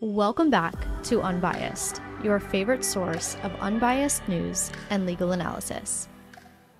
Welcome back to Unbiased, your favorite source of unbiased news and legal analysis.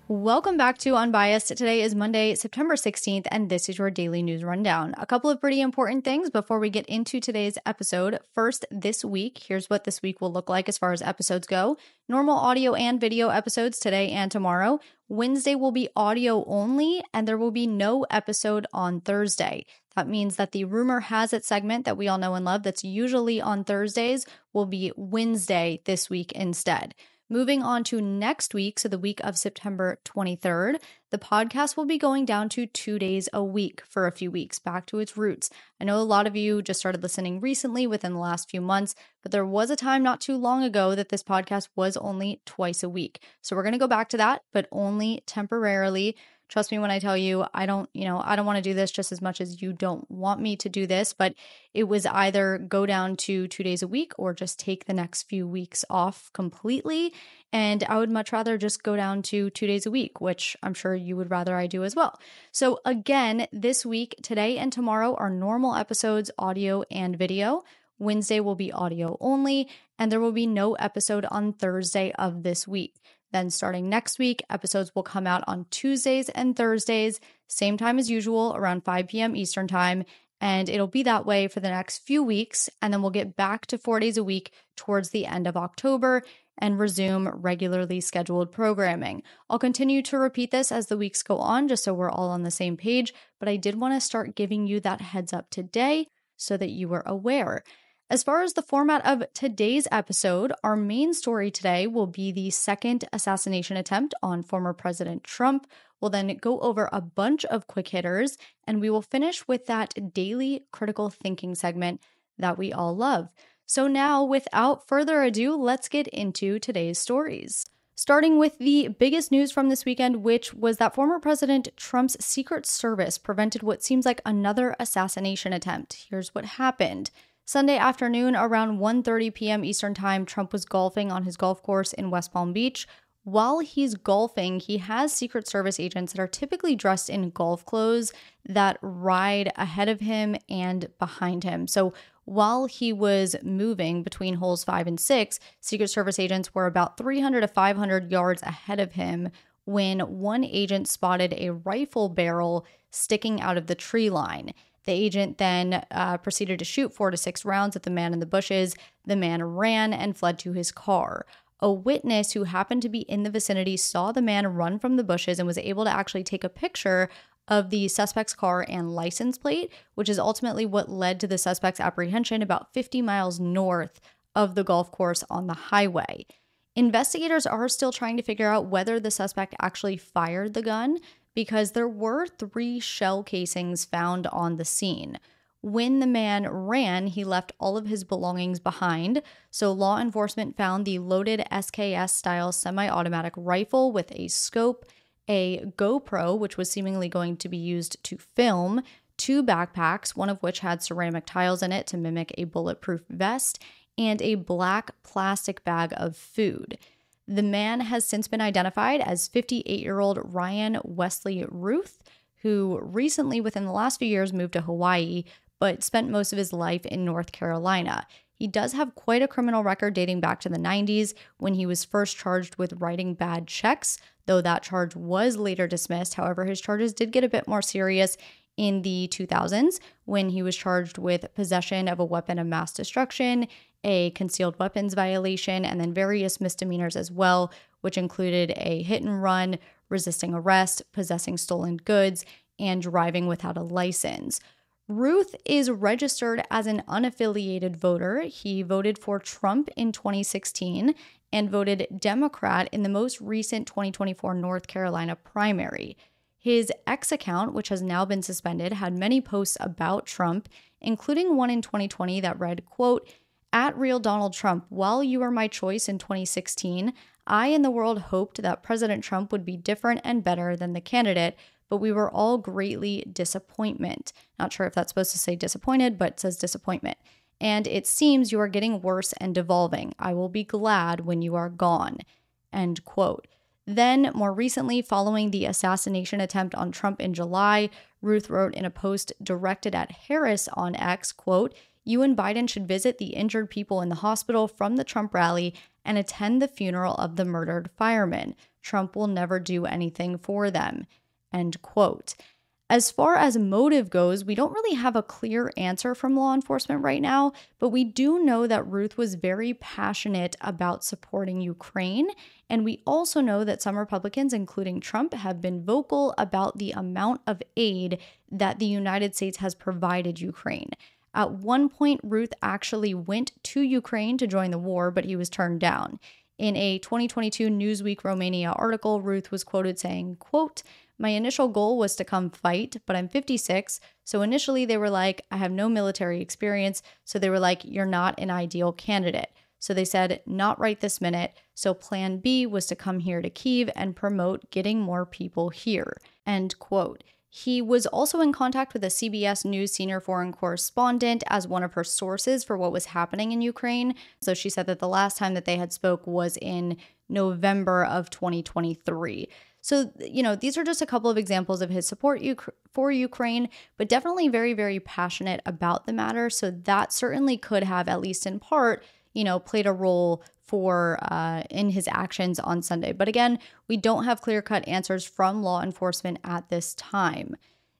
Welcome back to Unbiased. Today is Monday, September 16th, and this is your daily news rundown. A couple of pretty important things before we get into today's episode. First, this week, here's what this week will look like as far as episodes go. Normal audio and video episodes today and tomorrow. Wednesday will be audio only, and there will be no episode on Thursday. That means that the Rumor Has It segment that we all know and love that's usually on Thursdays will be Wednesday this week instead. Moving on to next week, so the week of September 23rd, the podcast will be going down to 2 days a week for a few weeks, back to its roots. I know a lot of you just started listening recently within the last few months, but there was a time not too long ago that this podcast was only twice a week. So we're going to go back to that, but only temporarily. Trust me when I tell you, I don't want to do this just as much as you don't want me to do this, but it was either go down to 2 days a week or just take the next few weeks off completely. And I would much rather just go down to 2 days a week, which I'm sure you would rather I do as well. So again, this week, today and tomorrow are normal episodes, audio and video. Wednesday will be audio only, and there will be no episode on Thursday of this week. Then starting next week, episodes will come out on Tuesdays and Thursdays, same time as usual, around 5 p.m. Eastern time. And it'll be that way for the next few weeks. And then we'll get back to 4 days a week towards the end of October and resume regularly scheduled programming. I'll continue to repeat this as the weeks go on, just so we're all on the same page. But I did want to start giving you that heads up today so that you were aware. As far as the format of today's episode, our main story today will be the second assassination attempt on former President Trump. We'll then go over a bunch of quick hitters, and we will finish with that daily critical thinking segment that we all love. So now, without further ado, let's get into today's stories. Starting with the biggest news from this weekend, which was that former President Trump's Secret Service prevented what seems like another assassination attempt. Here's what happened. Sunday afternoon, around 1:30 p.m. Eastern Time, Trump was golfing on his golf course in West Palm Beach. While he's golfing, he has Secret Service agents that are typically dressed in golf clothes that ride ahead of him and behind him. So while he was moving between holes 5 and 6, Secret Service agents were about 300 to 500 yards ahead of him when one agent spotted a rifle barrel sticking out of the tree line. The agent then proceeded to shoot 4 to 6 rounds at the man in the bushes. The man ran and fled to his car. A witness who happened to be in the vicinity saw the man run from the bushes and was able to actually take a picture of the suspect's car and license plate, which is ultimately what led to the suspect's apprehension about 50 miles north of the golf course on the highway. Investigators are still trying to figure out whether the suspect actually fired the gun, because there were 3 shell casings found on the scene. When the man ran, he left all of his belongings behind, so law enforcement found the loaded SKS-style semi-automatic rifle with a scope, a GoPro, which was seemingly going to be used to film, 2 backpacks, one of which had ceramic tiles in it to mimic a bulletproof vest, and a black plastic bag of food. The man has since been identified as 58-year-old Ryan Wesley Ruth, who recently, within the last few years, moved to Hawaii, but spent most of his life in North Carolina. He does have quite a criminal record dating back to the 90s when he was first charged with writing bad checks, though that charge was later dismissed. However, his charges did get a bit more serious in the 2000s when he was charged with possession of a weapon of mass destruction, a concealed weapons violation, and then various misdemeanors as well, which included a hit and run, resisting arrest, possessing stolen goods, and driving without a license. Ruth is registered as an unaffiliated voter. He voted for Trump in 2016 and voted Democrat in the most recent 2024 North Carolina primary. His X account, which has now been suspended, had many posts about Trump, including one in 2020 that read, quote, "At Real Donald Trump, while you were my choice in 2016, I and the world hoped that President Trump would be different and better than the candidate, but we were all greatly disappointment." Not sure if that's supposed to say disappointed, but it says disappointment. "And it seems you are getting worse and devolving. I will be glad when you are gone." End quote. Then, more recently, following the assassination attempt on Trump in July, Ruth wrote in a post directed at Harris on X, quote, you and Biden should visit the injured people in the hospital from the Trump rally and attend the funeral of the murdered firemen. Trump will never do anything for them." End quote. As far as motive goes, we don't really have a clear answer from law enforcement right now, but we do know that Ruth was very passionate about supporting Ukraine. And we also know that some Republicans, including Trump, have been vocal about the amount of aid that the United States has provided Ukraine. At one point, Ruth actually went to Ukraine to join the war, but he was turned down. In a 2022 Newsweek Romania article, Ruth was quoted saying, quote, "My initial goal was to come fight, but I'm 56. So initially they were like, I have no military experience. So they were like, you're not an ideal candidate. So they said, not right this minute. So plan B was to come here to Kyiv and promote getting more people here." End quote. He was also in contact with a CBS News senior foreign correspondent as one of her sources for what was happening in Ukraine. So she said that the last time that they had spoke was in November of 2023. So, these are just a couple of examples of his support for Ukraine, but definitely very, very passionate about the matter. So that certainly could have, at least in part, played a role for in his actions on Sunday. But again, we don't have clear-cut answers from law enforcement at this time.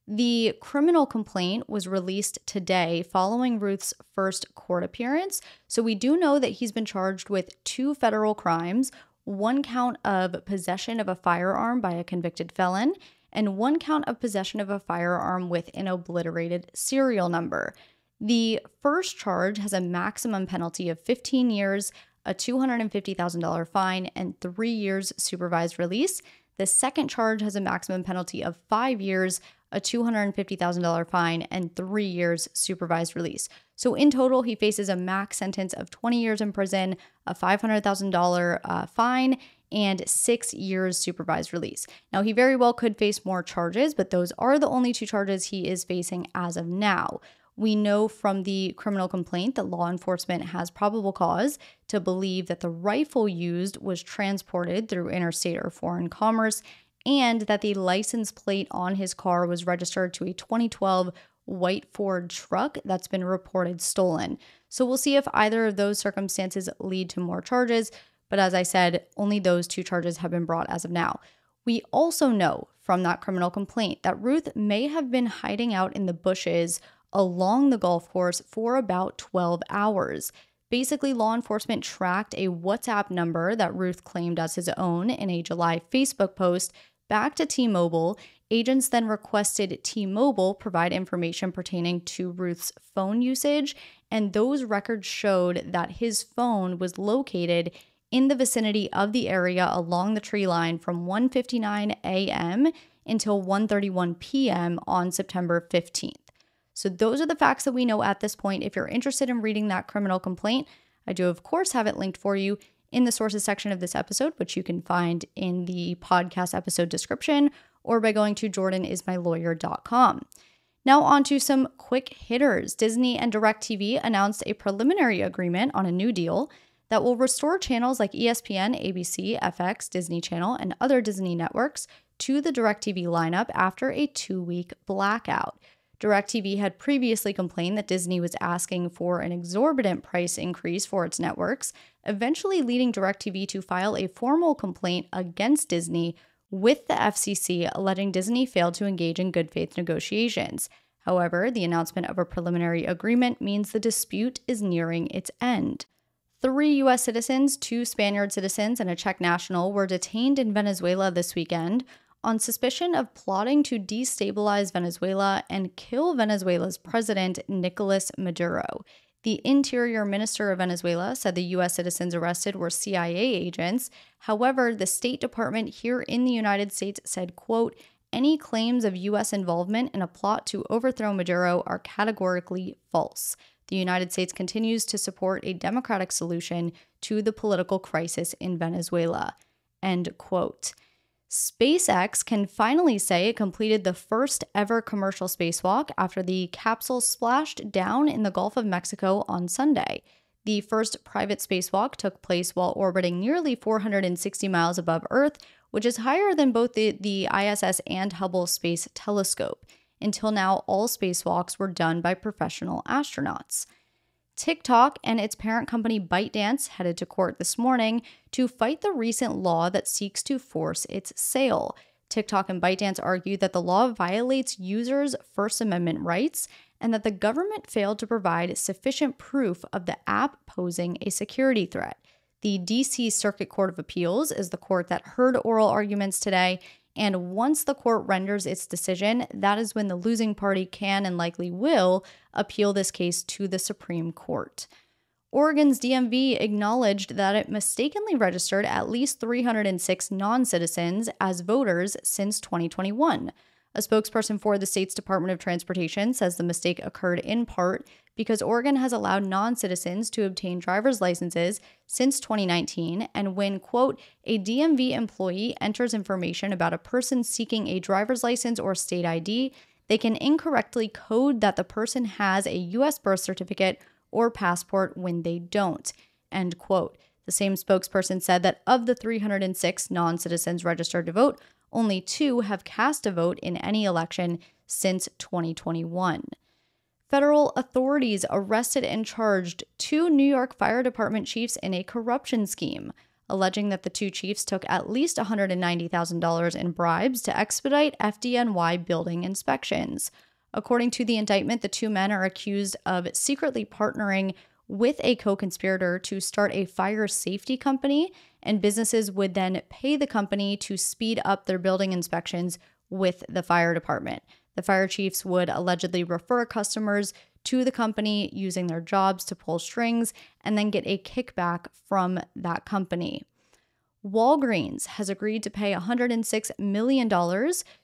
The criminal complaint was released today following Ruth's first court appearance. So we do know that he's been charged with 2 federal crimes, 1 count of possession of a firearm by a convicted felon, and 1 count of possession of a firearm with an obliterated serial number. The first charge has a maximum penalty of 15 years, a $250,000 fine, and 3 years supervised release. The second charge has a maximum penalty of 5 years, a $250,000 fine, and 3 years supervised release. So in total, he faces a max sentence of 20 years in prison, a $500,000 fine, and 6 years supervised release. Now, he very well could face more charges, but those are the only 2 charges he is facing as of now. We know from the criminal complaint that law enforcement has probable cause to believe that the rifle used was transported through interstate or foreign commerce, and that the license plate on his car was registered to a 2012 white Ford truck that's been reported stolen. So we'll see if either of those circumstances lead to more charges, but as I said, only those 2 charges have been brought as of now. We also know from that criminal complaint that Ruth may have been hiding out in the bushes along the golf course for about 12 hours. Basically, law enforcement tracked a WhatsApp number that Ruth claimed as his own in a July Facebook post back to T-Mobile. Agents then requested T-Mobile provide information pertaining to Ruth's phone usage, and those records showed that his phone was located in the vicinity of the area along the tree line from 1:59 a.m. until 1:31 p.m. on September 15th. So those are the facts that we know at this point. If you're interested in reading that criminal complaint, I do, of course, have it linked for you in the sources section of this episode, which you can find in the podcast episode description or by going to jordanismylawyer.com. Now on to some quick hitters. Disney and DirecTV announced a preliminary agreement on a new deal that will restore channels like ESPN, ABC, FX, Disney Channel, and other Disney networks to the DirecTV lineup after a 2-week blackout. DirecTV had previously complained that Disney was asking for an exorbitant price increase for its networks, eventually leading DirecTV to file a formal complaint against Disney with the FCC, alleging Disney failed to engage in good faith negotiations. However, the announcement of a preliminary agreement means the dispute is nearing its end. 3 U.S. citizens, 2 Spaniard citizens, and a Czech national were detained in Venezuela this weekend on suspicion of plotting to destabilize Venezuela and kill Venezuela's president, Nicolas Maduro. The Interior Minister of Venezuela said the U.S. citizens arrested were CIA agents. However, the State Department here in the United States said, quote, "Any claims of U.S. involvement in a plot to overthrow Maduro are categorically false. The United States continues to support a democratic solution to the political crisis in Venezuela." End quote. SpaceX can finally say it completed the first ever commercial spacewalk after the capsule splashed down in the Gulf of Mexico on Sunday. The first private spacewalk took place while orbiting nearly 460 miles above Earth, which is higher than both the ISS and Hubble Space Telescope. Until now, all spacewalks were done by professional astronauts. TikTok and its parent company ByteDance headed to court this morning to fight the recent law that seeks to force its sale. TikTok and ByteDance argued that the law violates users' First Amendment rights and that the government failed to provide sufficient proof of the app posing a security threat. The D.C. Circuit Court of Appeals is the court that heard oral arguments today, and once the court renders its decision, that is when the losing party can and likely will appeal this case to the Supreme Court. Oregon's DMV acknowledged that it mistakenly registered at least 306 non-citizens as voters since 2021. A spokesperson for the state's Department of Transportation says the mistake occurred in part because Oregon has allowed non-citizens to obtain driver's licenses since 2019, and when, quote, a DMV employee enters information about a person seeking a driver's license or state ID, they can incorrectly code that the person has a U.S. birth certificate or passport when they don't, end quote. The same spokesperson said that of the 306 non-citizens registered to vote, only 2 have cast a vote in any election since 2021. Federal authorities arrested and charged 2 New York Fire Department chiefs in a corruption scheme, alleging that the 2 chiefs took at least $190,000 in bribes to expedite FDNY building inspections. According to the indictment, the 2 men are accused of secretly partnering with a co-conspirator to start a fire safety company, and businesses would then pay the company to speed up their building inspections with the fire department. The fire chiefs would allegedly refer customers to the company using their jobs to pull strings and then get a kickback from that company. Walgreens has agreed to pay $106 million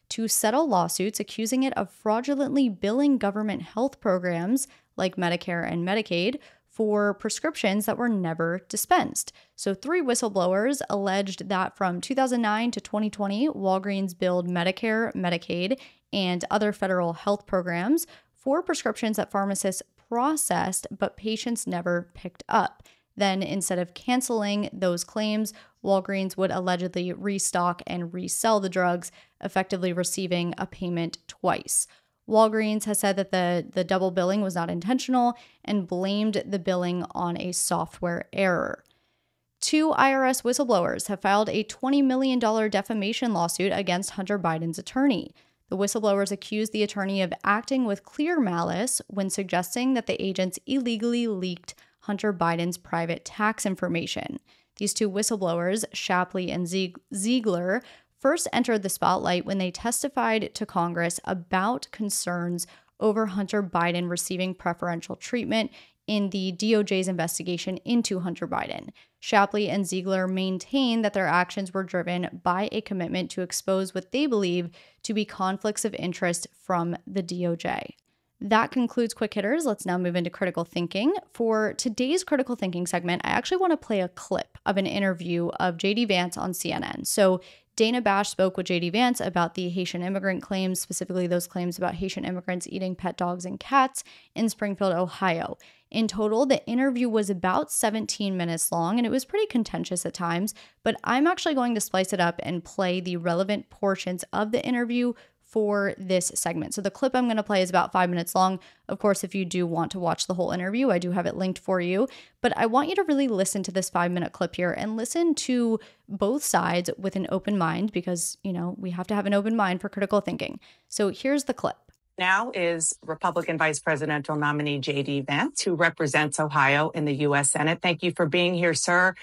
to settle lawsuits accusing it of fraudulently billing government health programs like Medicare and Medicaid for prescriptions that were never dispensed. So 3 whistleblowers alleged that from 2009 to 2020, Walgreens billed Medicare, Medicaid, and other federal health programs for prescriptions that pharmacists processed but patients never picked up. Then, instead of canceling those claims, Walgreens would allegedly restock and resell the drugs, effectively receiving a payment twice. Walgreens has said that the double billing was not intentional and blamed the billing on a software error. 2 IRS whistleblowers have filed a $20 million defamation lawsuit against Hunter Biden's attorney. The whistleblowers accused the attorney of acting with clear malice when suggesting that the agents illegally leaked Hunter Biden's private tax information. These 2 whistleblowers, Shapley and Ziegler, first entered the spotlight when they testified to Congress about concerns over Hunter Biden receiving preferential treatment in the DOJ's investigation into Hunter Biden. Shapley and Ziegler maintain that their actions were driven by a commitment to expose what they believe to be conflicts of interest from the DOJ. That concludes Quick Hitters. Let's now move into critical thinking. For today's critical thinking segment, I actually want to play a clip of an interview of J.D. Vance on CNN. So Dana Bash spoke with J.D. Vance about the Haitian immigrant claims, specifically those claims about Haitian immigrants eating pet dogs and cats in Springfield, Ohio. In total, the interview was about 17 minutes long, and it was pretty contentious at times, but I'm actually going to splice it up and play the relevant portions of the interview for this segment. So the clip I'm going to play is about 5 minutes long. Of course, if you do want to watch the whole interview, I do have it linked for you. But I want you to really listen to this 5-minute clip here and listen to both sides with an open mind because, we have to have an open mind for critical thinking. So here's the clip. Now is Republican Vice Presidential nominee J.D. Vance, who represents Ohio in the U.S. Senate. Thank you for being here, sir.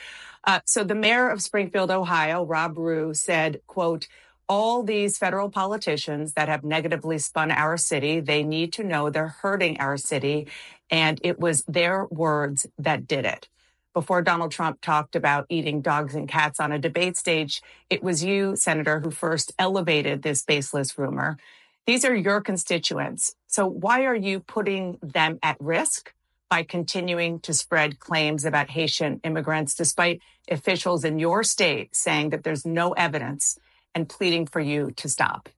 So the mayor of Springfield, Ohio, Rob Rue, said, quote, all these federal politicians that have negatively spun our city, they need to know they're hurting our city. And it was their words that did it. Before Donald Trump talked about eating dogs and cats on a debate stage, it was you, Senator, who first elevated this baseless rumor. These are your constituents. So why are you putting them at risk by continuing to spread claims about Haitian immigrants, despite officials in your state saying that there's no evidence and pleading for you to stop?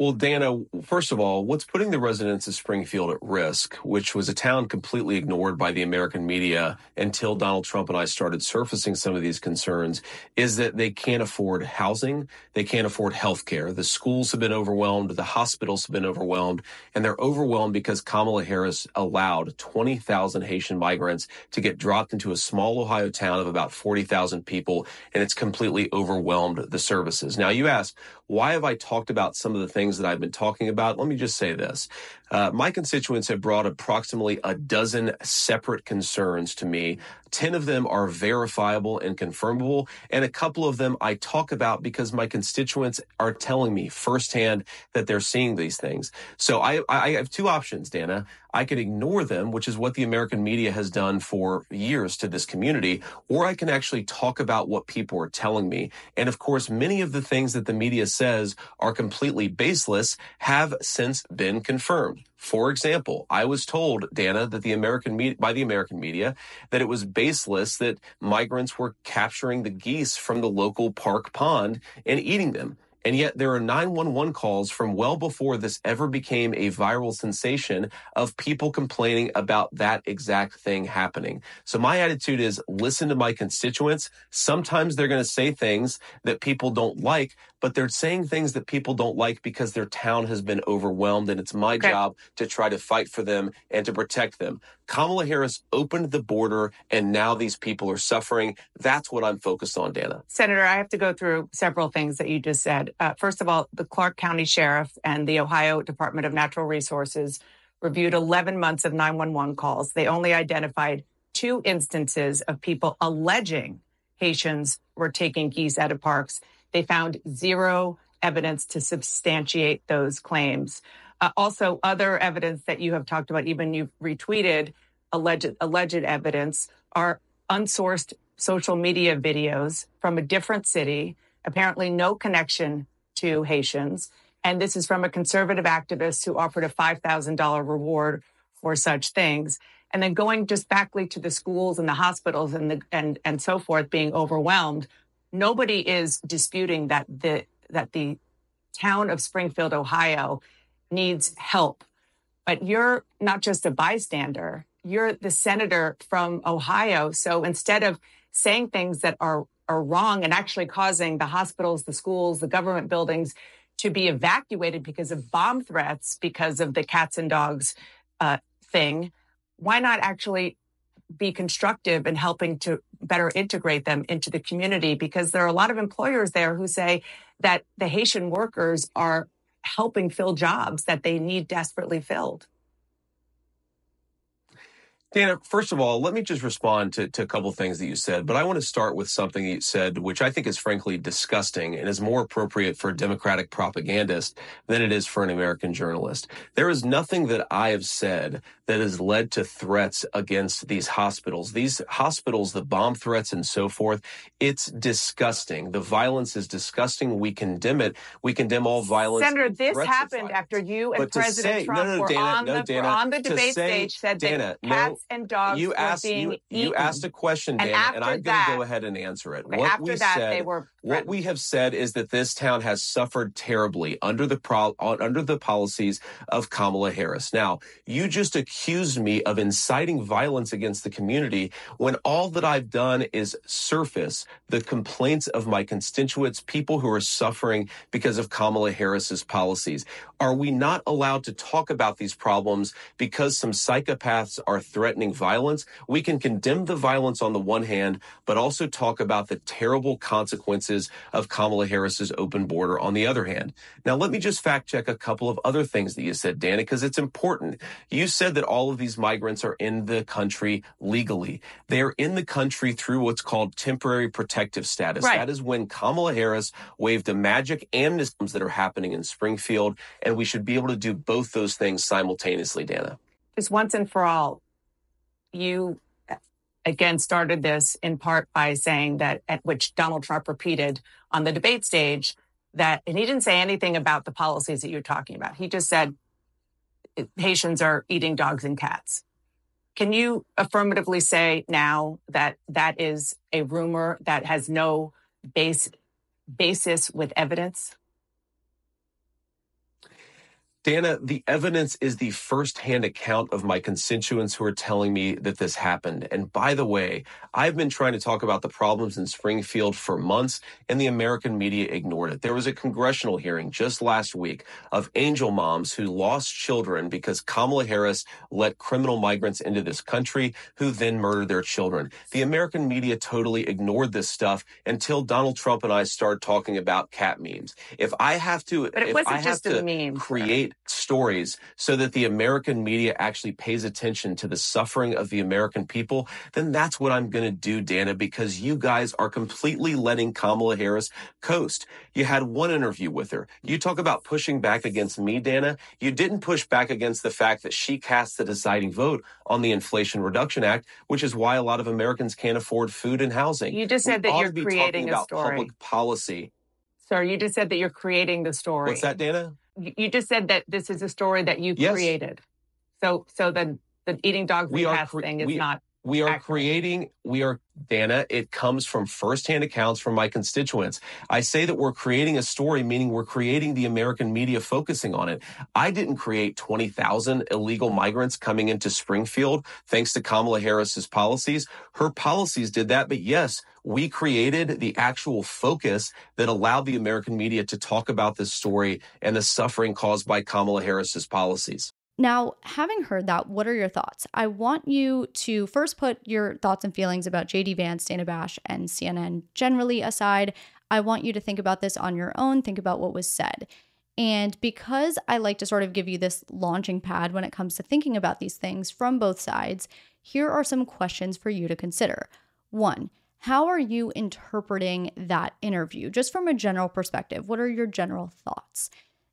Well, Dana, first of all, what's putting the residents of Springfield at risk, which was a town completely ignored by the American media until Donald Trump and I started surfacing some of these concerns, is that they can't afford housing. They can't afford health care. The schools have been overwhelmed. The hospitals have been overwhelmed. And they're overwhelmed because Kamala Harris allowed 20,000 Haitian migrants to get dropped into a small Ohio town of about 40,000 people. And it's completely overwhelmed the services. Now, you ask, why have I talked about some of the things that I've been talking about? Let me just say this. My constituents have brought approximately a dozen separate concerns to me. 10 of them are verifiable and confirmable, and a couple of them I talk about because my constituents are telling me firsthand that they're seeing these things. So I have two options, Dana. I could ignore them, which is what the American media has done for years to this community, or I can actually talk about what people are telling me. And of course, many of the things that the media says are completely baseless have since been confirmed. For example, I was told, Dana, that by the American media, that it was baseless that migrants were capturing the geese from the local park pond and eating them. And yet there are 911 calls from well before this ever became a viral sensation of people complaining about that exact thing happening. So my attitude is listen to my constituents. Sometimes they're going to say things that people don't like, but they're saying things that people don't like because their town has been overwhelmed, and it's my job to try to fight for them and to protect them. Kamala Harris opened the border, and now these people are suffering. That's what I'm focused on, Dana. Senator, I have to go through several things that you just said. First of all, the Clark County Sheriff and the Ohio Department of Natural Resources reviewed 11 months of 911 calls. They only identified 2 instances of people alleging Haitians were taking geese out of parks. They found 0 evidence to substantiate those claims. Also, other evidence that you have talked about, even you've retweeted alleged evidence, are unsourced social media videos from a different city, apparently no connection to Haitians. And this is from a conservative activist who offered a $5,000 reward for such things. And then going just backly to the schools and the hospitals and so forth being overwhelmed, nobody is disputing that the town of Springfield, Ohio, needs help. But you're not just a bystander. You're the senator from Ohio. So instead of saying things that are wrong and actually causing the hospitals, the schools, the government buildings to be evacuated because of bomb threats, because of the cats and dogs thing, why not actually be constructive in helping to better integrate them into the community? Because there are a lot of employers there who say that the Haitian workers are helping fill jobs that they need desperately filled. Dana, first of all, let me just respond to a couple of things that you said, but I want to start with something you said, which I think is frankly disgusting and is more appropriate for a Democratic propagandist than it is for an American journalist. There is nothing that I have said that has led to threats against these hospitals. These hospitals, the bomb threats and so forth, it's disgusting. The violence is disgusting. We condemn it. We condemn all violence. Senator, this happened after you and President Trump were on the debate stage, said that cats and dogs you were asked, being eaten. You asked a question, Dana, and I'm going to go ahead and answer it. What we have said is that this town has suffered terribly under the policies of Kamala Harris. Now, you just accused me of inciting violence against the community when all that I've done is surface the complaints of my constituents, people who are suffering because of Kamala Harris's policies. Are we not allowed to talk about these problems because some psychopaths are threatening violence? We can condemn the violence on the one hand, but also talk about the terrible consequences of Kamala Harris's open border on the other hand. Now, let me just fact check a couple of other things that you said, Dana, because it's important. You said that all of these migrants are in the country legally. They are in the country through what's called temporary protective status. Right. That is when Kamala Harris waved a magic amnesties that are happening in Springfield, and we should be able to do both those things simultaneously, Dana. Just once and for all, you again started this in part by saying that, at which Donald Trump repeated on the debate stage, that, and he didn't say anything about the policies that you're talking about. He just said Haitians are eating dogs and cats. Can you affirmatively say now that that is a rumor that has no basis with evidence? Dana, the evidence is the firsthand account of my constituents who are telling me that this happened. And by the way, I've been trying to talk about the problems in Springfield for months, and the American media ignored it. There was a congressional hearing just last week of angel moms who lost children because Kamala Harris let criminal migrants into this country who then murdered their children. The American media totally ignored this stuff until Donald Trump and I started talking about cat memes. If I have to, But it wasn't just a meme, create stories so that the American media actually pays attention to the suffering of the American people, then that's what I'm going to do, Dana, because you guys are completely letting Kamala Harris coast. You had one interview with her. You talk about pushing back against me, Dana. You didn't push back against the fact that she cast the deciding vote on the Inflation Reduction Act, which is why a lot of Americans can't afford food and housing. You just said that you're creating a story. Public policy. Sir, you just said that you're creating the story. What's that, Dana? You just said that this is a story that you created. So then the eating dogs and cats thing is not We are accurate. creating, Dana, it comes from firsthand accounts from my constituents. I say that we're creating a story, meaning we're creating the American media focusing on it. I didn't create 20,000 illegal migrants coming into Springfield thanks to Kamala Harris's policies. Her policies did that, but yes, we created the actual focus that allowed the American media to talk about this story and the suffering caused by Kamala Harris's policies. Now, having heard that, what are your thoughts? I want you to first put your thoughts and feelings about JD Vance, Dana Bash, and CNN generally aside. I want you to think about this on your own, think about what was said. And because I like to sort of give you this launching pad when it comes to thinking about these things from both sides, here are some questions for you to consider. 1, how are you interpreting that interview? Just from a general perspective, what are your general thoughts?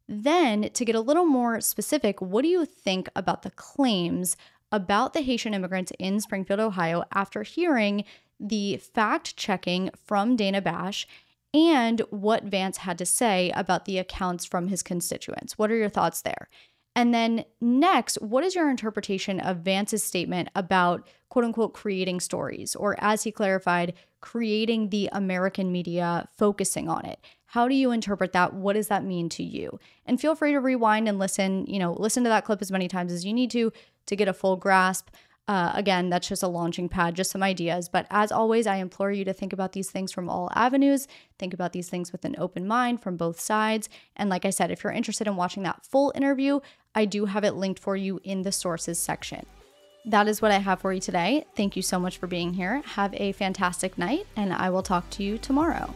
Then, to get a little more specific, what do you think about the claims about the Haitian immigrants in Springfield, Ohio, after hearing the fact-checking from Dana Bash and what Vance had to say about the accounts from his constituents? What are your thoughts there? And then next, what is your interpretation of Vance's statement about, quote unquote, creating stories, or as he clarified, creating the American media focusing on it? How do you interpret that? What does that mean to you? And feel free to rewind and listen to that clip as many times as you need to get a full grasp. Again, that's just a launching pad, just some ideas. But as always, I implore you to think about these things from all avenues. Think about these things with an open mind from both sides. And like I said, if you're interested in watching that full interview, I do have it linked for you in the sources section. That is what I have for you today. Thank you so much for being here. Have a fantastic night, and I will talk to you tomorrow.